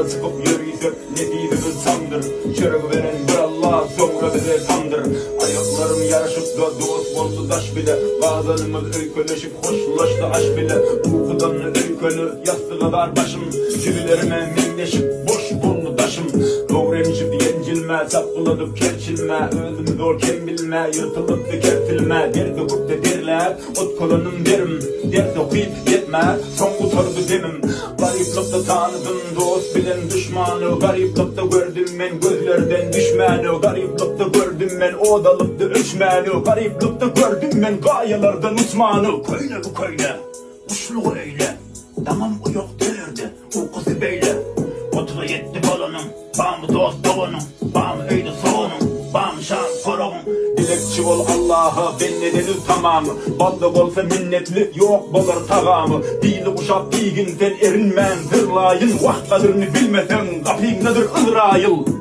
sıkıp yürüysek neticemiz sandır. Çörek veren bir Allah sonra bize kandır. Ayaklarım yarışıp da dost oldu taş bile. Bazanımız öyküleşip hoşlaştı aşk bile. Uykudan öykülü yastığı kadar başım. Çivilerime minleşip boş buldu taşım. Doğrenişip yencilme, sapıladıp kerçilme. Öldüm zorken bilme, yırtılıp da kertilme. Derdi kutlu derler, ot kolanım derim. Derdi okuyup yetme, son kutardı demim. Gariplikte tanıdım dost bilen düşmanı. Gariplikte gördüm ben gözlerden düşmanı. Gariplikte gördüm ben odalıkta öçmanı. Gariplikte gördüm ben gayelerden uçmanı. Köyle bu köyle, kuşlu öyle. Tamam o yok derdi, o kızı beyle. Otuğa yetti balonum, bağımı dost doğunum. Bağımı öyle soğunum, bağımı şan korunum. Dilekçi ol Allah'a ben nedeni tamamı. Ballık olsa minnetli yok bolar tağamı. Dili uşak diğin sen erinmen zırlayın. Vah kadrini bilmesen kapıyındadır ızrail.